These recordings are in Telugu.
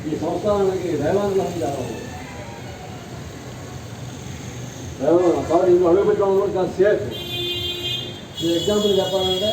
ఈ సంస్థానానికి దైవానుగ్రహం కావాలి. కాబట్టి ఇంట్లో అడుగు పెట్టడం కూడా చాలా సేఫ్. ఈ ఎగ్జాంపుల్ చెప్పాలంటే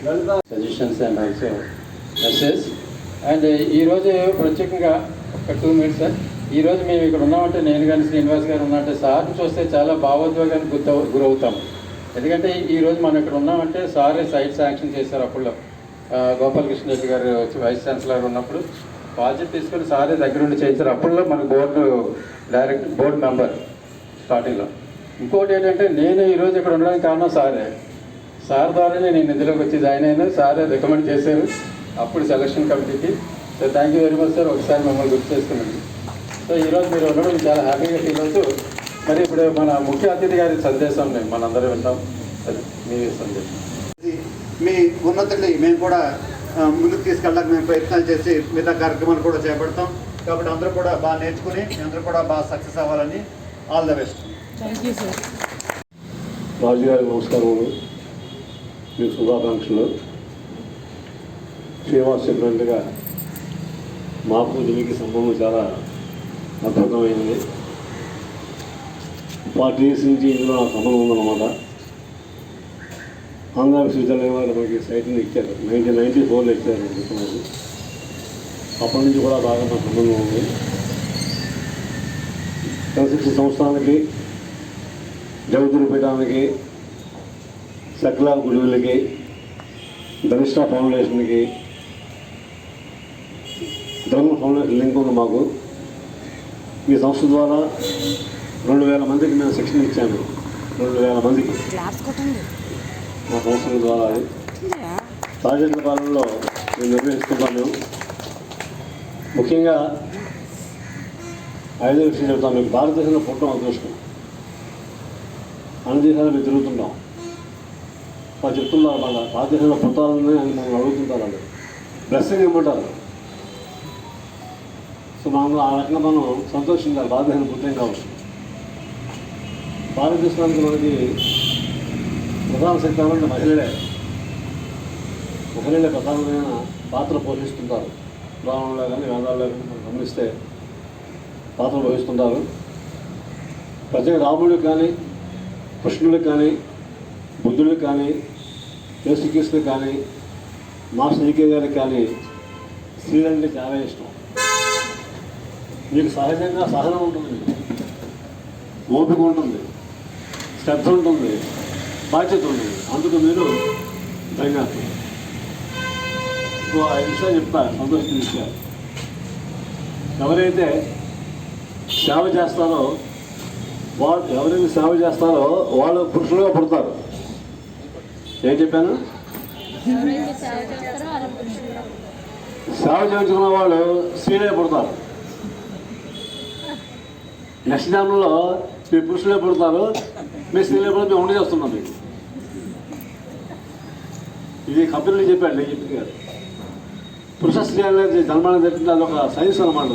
Lalitha suggestions and also message. And ఈరోజు ప్రత్యేకంగా ఒక 2 minutes సార్. ఈరోజు మేము ఇక్కడ ఉన్నామంటే, నేను కానీ శ్రీనివాస్ గారు ఉన్నామంటే, సార్ని చూస్తే చాలా భావోద్వేగానికి గురవుతాం. ఎందుకంటే ఈరోజు మనం ఇక్కడ ఉన్నామంటే సారే సైట్ శాంక్షన్ చేశారు. అప్పుడు గోపాలకృష్ణ రెడ్డి గారు వైస్ ఛాన్సలర్ ఉన్నప్పుడు ప్రాజెక్ట్ తీసుకొని సారే దగ్గరుండి చేయించారు. అప్పుడులో మన బోర్డు మెంబర్ స్టార్టింగ్లో. ఇంకోటి ఏంటంటే, నేను ఈరోజు ఇక్కడ ఉండడానికి కారణం సారే. సార్ ద్వారానే నేను ఇందులోకి వచ్చి జాయిన్ అయినా. సారే రికమెండ్ చేశారు అప్పుడు సెలక్షన్ కమిటీకి. So thank you very much sir. ఒకసారి మమ్మల్ని గుర్తు చేసుకున్నాను. సో ఈరోజు మీరు ఉండడం చాలా హ్యాపీగా ఫీల్ అవుతూ, మరి ఇప్పుడు మన ముఖ్య అతిథి గారి సందేశం మనందరం వింటాం. మీ సందేశం. మీ ఉన్నతుల్ని మేము కూడా ముందుకు తీసుకెళ్ళడానికి మేము ప్రయత్నాలు చేసి మిగతా కార్యక్రమాలు కూడా చేపడతాం. కాబట్టి అందరూ కూడా బాగా నేర్చుకుని అందరూ కూడా బాగా సక్సెస్ అవ్వాలని all the best. Thank you sir. Raju గారికి నమస్కారములు, మీకు శుభాకాంక్షలు. శ్రీనివాస్ చెప్పినట్టుగా మాకు దీనికి సంబంధం చాలా అద్భుతమైనది. 40 years నుంచి ఇందులో నాకు సంబంధం ఉందన్నమాట. ఆంధ్ర విశ్వవిద్యాలయం వారు మనకి సైట్ని ఇచ్చారు. 1994లో ఇచ్చారు చెప్తున్నారు. అప్పటి నుంచి కూడా బాగా నాకు సంబంధం ఉంది. కన్స్ట్రక్షన్ సంస్థానికి, జగదురు పీఠానికి, సకల గురువులకి, ధనిష్ట ఫౌండేషన్కి, ధర్మ ఫౌండేషన్ లింక్ ఉంది మాకు. ఈ సంస్థ ద్వారా 2000 మందికి మేము శిక్షణ ఇచ్చాను. 2000 మందికి మా సంస్థల ద్వారా. ప్రాజెక్టుల పాలనలో మేము నిర్వహిస్తున్నాము. ముఖ్యంగా 5వ విషయం చెప్తాను. మీకు భారతదేశంలో పుట్టడం అదృష్టం. అన్ని దేశాలు మేము తిరుగుతుంటాం. వాళ్ళు చెప్తున్నారు, వాళ్ళ భారతదేశంలో పుట్టాలని అని మనం అడుగుతుంటారు. వాళ్ళు బ్లెస్సింగ్ ఇవ్వమంటారు. సో మనం ఆ రకంగా మనం సంతోషించాలి. భారతదేశం పుట్టాం కావచ్చు. భారతదేశానికి మనకి ప్రధాన శక్తి అంటే మహిళలే ప్రధానమైన పాత్ర పోషిస్తుంటారు. పురాణంలో కానీ వేదాల్లో కానీ మనం గమనిస్తే పాత్ర వహిస్తుంటారు. ప్రత్యేక రాముడికి కానీ, కృష్ణుడికి కానీ, బుద్ధుడికి కానీ, యేసుక్రీస్తుకి కానీ, మాస్టర్ ఈకే గారికి కానీ స్త్రీలంటే చాలా ఇష్టం. మీకు సహజంగా సహనం ఉంటుంది, ఓపిక ఉంటుంది, శ్రద్ధ ఉంటుంది, బాధ్యత ఉంటుంది. అందుకు మీరు ధన్యవాదాలు. ఇప్పుడు 5 విషయాలు చెప్తారు, సంతోషం విషయాలు. ఎవరైతే సేవ చేస్తారో వాళ్ళు పురుషులుగా పుడతారు. ఏం చెప్పాను? సేవ చేయించుకున్న వాళ్ళు స్త్రీలే పుడతారు. నెక్స్ట్ జన్మలో మీ పురుషులే పుడతారు, మీ స్త్రీలే పుడితే మేము ఉండి చేస్తున్నాం. మీకు ఇది కంపెనీలు చెప్పాడు. నేను చెప్పింది కాదు. పురుష స్త్రీ అనేది జన్మాన్ని జరిగింది. అది ఒక సైన్స్ అనమాట.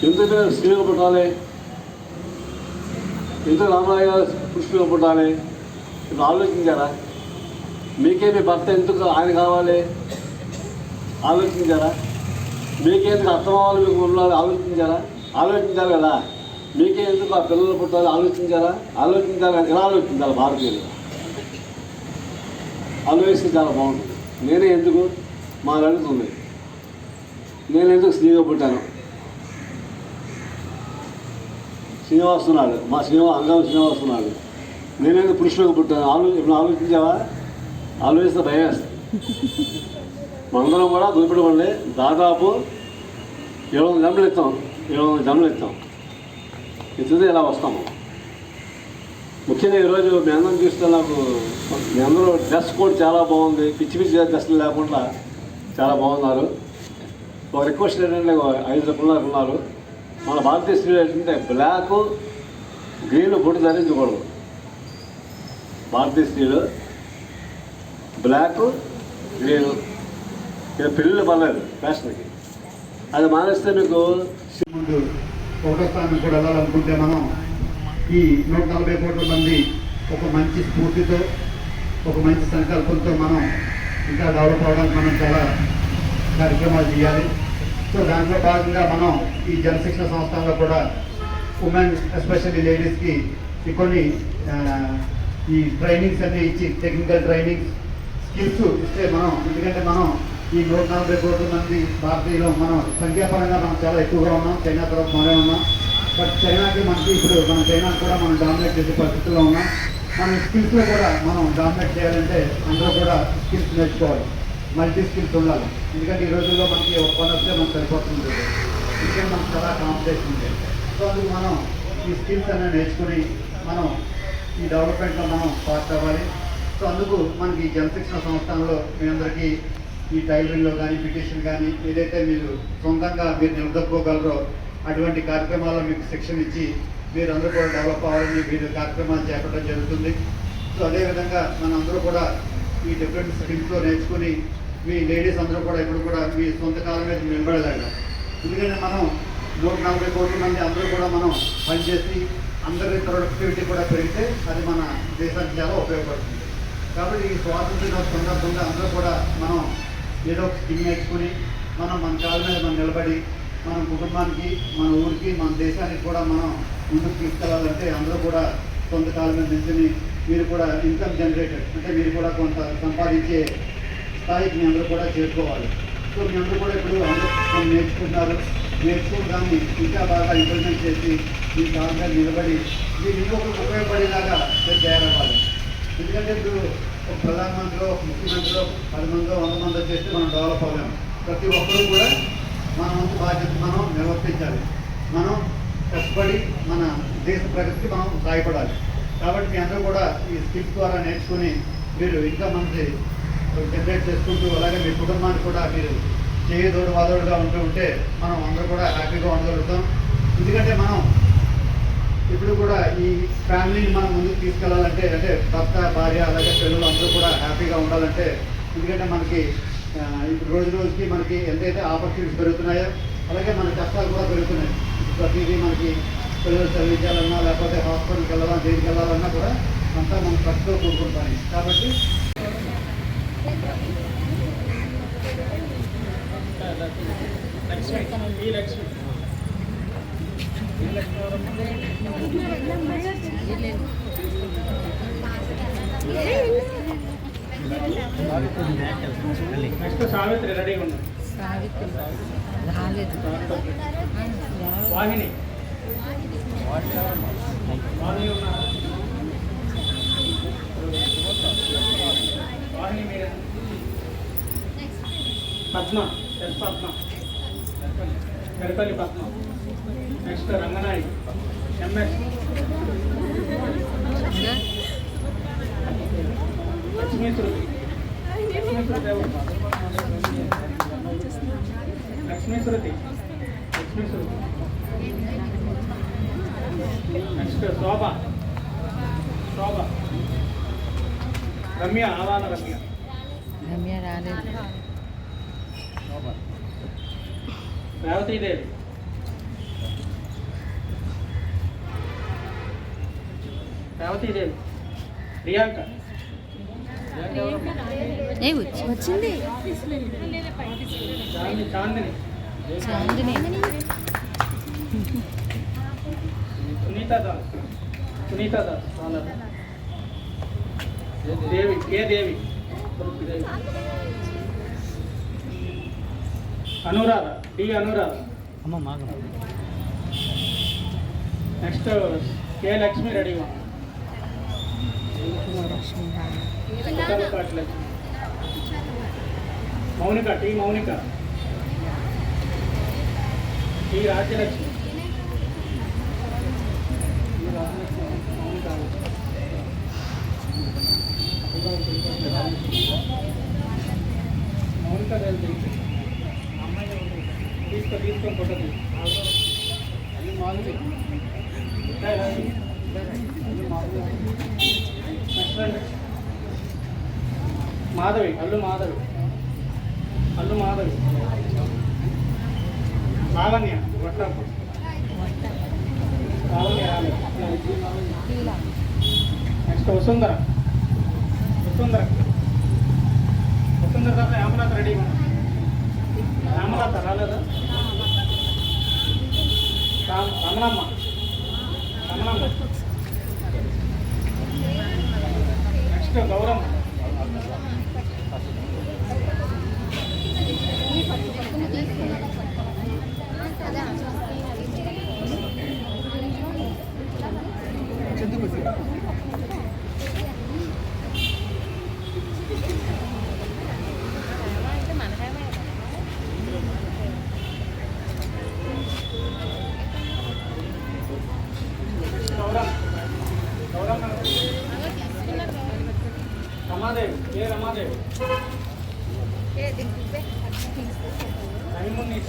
ఎందుకు స్త్రీగా పుట్టాలి, ఎందుకు రామరాయ గారు పురుషులుగా పుట్టాలి, ఇప్పుడు ఆలోచించారా? మీకే మీ భర్త ఎందుకు ఆయన కావాలి ఆలోచించారా? మీకెందుకు అర్థం అవ్వాలి, మీకు ఉండాలి ఆలోచించాలి కదా. మీకే ఎందుకు ఆ పిల్లలు పుట్టాలి ఆలోచించాలి. ఎలా ఆలోచించాలి? భారతీయులు ఆలోచిస్తే చాలా బాగుంటుంది. నేనే ఎందుకు మా అడుగుతుంది, నేను ఎందుకు స్త్రీగా పుట్టాను? శ్రీనివాస్ ఉన్నాడు, మా అంగం శ్రీనివాస్ ఉన్నాడు. నేనేందుకు పురుషులకు పుట్టాను? ఇప్పుడు ఆలోచించావా? ఆలోచిస్తే భయం వేస్తుంది. మనందరం కూడా దూపిడపడి దాదాపు 700 జంటలు ఎత్తాం. 700 జంటలు ఎత్తాం. ఎత్తితే ఇలా వస్తాము. ముఖ్యంగా ఈరోజు మీ అందరం చూస్తే నాకు మీ అందరూ డ్రెస్ కోడ్ చాలా బాగుంది. పిచ్చి డ్రెస్లు లేకుండా చాలా బాగున్నారు. ఒక రిక్వెస్ట్ ఏంటంటే 5 రకాలు ఉన్నారు. మన భారతీయ స్త్రీలు ఏంటంటే బ్లాక్, గ్రీన్ బొట్టు ధరించకూడదు. భారతీయ స్త్రీలు బ్లాక్, గ్రీన్ ఇక పెళ్ళిళ్ళు పర్లేదు ఫ్యాషన్కి. అది మానేస్తే మీకు ముందు 1వ స్థానం కూడా వెళ్ళాలనుకుంటే మనం ఈ 140 కోట్ల మంది ఒక మంచి స్ఫూర్తితో, ఒక మంచి సంకల్పంతో మనం ఇంకా డెవలప్ అవ్వడానికి మనం చాలా కార్యక్రమాలు చేయాలి. సో దాంట్లో భాగంగా మనం ఈ జనశిక్షణ సంస్థల్లో కూడా ఉమెన్ ఎస్పెషల్లీ లేడీస్కి కొన్ని ఈ ట్రైనింగ్స్ అన్ని ఇచ్చి టెక్నికల్ ట్రైనింగ్ స్కిల్స్ ఇస్తే మనం, ఎందుకంటే మనం ఈ 140 కోట్ల మంది భారతీయులు మనం సంఖ్యాపరంగా మనం చాలా ఎక్కువగా ఉన్నాం, చైనా తర్వాత మనమే ఉన్నాం. బట్ చైనాకి మనకి ఇప్పుడు మన చైనా కూడా మనం డామినేట్ చేసే పరిస్థితుల్లో ఉన్నాం. మన స్కిల్స్లో కూడా మనం డామినేట్ చేయాలంటే అందరూ కూడా స్కిల్స్ నేర్చుకోవాలి, మల్టీ స్కిల్స్ ఉండాలి. ఎందుకంటే ఈ రోజుల్లో మనకి ఒక పని వస్తే మనకు సరిపోతుంది, ఎందుకంటే మనకు చాలా కాంపిటీషన్ ఉంది. సో అందుకు మనం ఈ స్కిల్స్ అనేవి నేర్చుకుని మనం ఈ డెవలప్మెంట్లో మనం ఫాస్ట్ అవ్వాలి. సో అందుకు మనకి జనశిక్షణ సంస్థల్లో మీ అందరికీ ఈ టైలరింగ్లో కానీ బ్యూటిషియన్ కానీ ఏదైతే మీరు సొంతంగా మీరు నిలదొక్కుకోగలరో అటువంటి కార్యక్రమాల్లో మీకు శిక్షణ ఇచ్చి మీరు అందరూ కూడా డెవలప్ అవ్వాలని మీరు కార్యక్రమాలు చేపట్టడం జరుగుతుంది. సో అదేవిధంగా మనందరూ కూడా ఈ డిఫరెంట్ స్కిల్స్లో నేర్చుకుని మీ లేడీస్ అందరూ కూడా ఇప్పుడు కూడా మీ సొంత కాలం మీద నిలబడలేక, ఎందుకంటే మనం 140 కోట్ల మంది అందరూ కూడా మనం పనిచేసి అందరి ప్రొడక్టివిటీ కూడా పెరిగితే అది మన దేశానికి చాలా ఉపయోగపడుతుంది. కాబట్టి ఈ స్వాతంత్ర సందర్భంగా అందరూ కూడా మనం ఏదో ఒక స్కిల్ నేర్చుకుని మనం మన కాళ్ళ మీద మనం నిలబడి మన కుటుంబానికి, మన ఊరికి, మన దేశానికి కూడా మనం ముందుకు తీసుకెళ్లాలంటే అందరూ కూడా సొంత కాళ్ళ మీద నిల్చుని మీరు కూడా ఇన్కమ్ జనరేటర్ అంటే మీరు కూడా కొంత సంపాదించే స్థాయికి మీ అందరూ కూడా చేరుకోవాలి. సో మీ అందరూ కూడా ఇప్పుడు అందరూ నేర్చుకుని దాన్ని ఇంకా బాగా ఇంప్లిమెంట్ చేసి మీ కాళ్ళ మీద నిలబడి మీరు ఇంకొకరికి ఉపయోగపడేలాగా తయారవ్వాలి. ఎందుకంటే ఇప్పుడు ఒక ప్రధానమంత్రిలో, ముఖ్యమంత్రిలో 10 మందో 100 మందో చేస్తే మనం డెవలప్ అవ్వలేము. ప్రతి ఒక్కరూ కూడా మన వంతు బాధ్యత మనం నిర్వర్తించాలి. మనం కష్టపడి మన దేశ ప్రగతికి మనం సహాయపడాలి. కాబట్టి మీ అందరూ కూడా ఈ స్కిల్స్ ద్వారా నేర్చుకుని మీరు ఇంకా మంచి జనరేట్ చేసుకుంటూ, అలాగే మీ కుటుంబానికి కూడా మీరు చేయదోడు వాదోడుగా ఉంటే మనం అందరూ కూడా హ్యాపీగా ఉండగలుగుతాం. ఎందుకంటే మనం ఇప్పుడు కూడా ఈ ఫ్యామిలీని మనం ముందుకు తీసుకెళ్లాలంటే, అంటే భర్త, భార్య, అలాగే పిల్లలు అందరూ కూడా హ్యాపీగా ఉండాలంటే, ఎందుకంటే మనకి ఇప్పుడు రోజు రోజుకి మనకి ఎంతైతే ఆపర్చునిటీస్ పెరుగుతున్నాయో అలాగే మన కష్టాలు కూడా పెరుగుతున్నాయి. ప్రతిదీ మనకి పిల్లలు చదివించాలన్నా లేకపోతే హాస్పిటల్కి వెళ్ళాలన్నా దేనికి వెళ్ళాలన్నా కూడా అంతా మనం ఖర్చుతో కూడుకుంటాయి. కాబట్టి నెక్స్ట్ సావిత్రి రెడీగా ఉంది. వాహిని వాహిని మీరే. Padma, S Padma, Gadapalli Padma. Next Ranganayi, MS. Lakshmi Shruti, Lakshmi Shruti. Next Shobha, Ramya, Avala Ramya రాలేదు. రేవతీదేవి, ప్రియాంక, వచ్చింది చాందిని, సునీతా దాస్, దేవి, దేవి, అనురాధ, అనురాధ. నెక్స్ట్ కే లక్ష్మి రెడీగా. మౌనిక, మౌనిక, రాజ్యలక్ష్మి, మౌనిక తీసుకొని ఫోటో మాధవి, అల్లు మాధవి, లావణ్య, వట్టాపు లావణ్య. నెక్స్ట్ వసుంధర తర్వాత హేమలత రెడీగా. హేమలత రాలేదా? రమణమ్మ రమణమ్మ నెక్స్ట్ గౌరమ్మ గౌరమ్మ రమాదేవి ఏ రమాదేవి రవిమున్నీత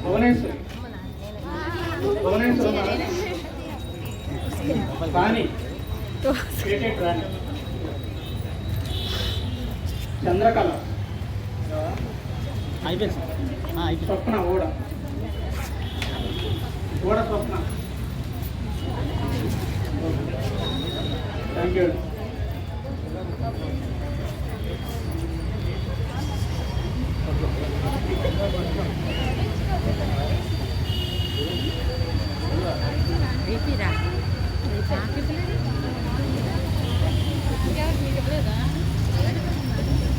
భువనేశ్వరి భువనేశ్వరి రాణి పేటెట్ రాణి చంద్రకళ స్వప్న ఓడ స్వప్న థ్యాంక్ యూ రేపిరా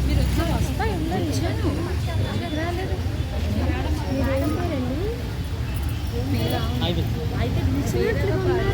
మీరు వచ్చి వస్తా వచ్చాను రాలేదు అయితే పిలిచినట్లుగా ఉన్నారు.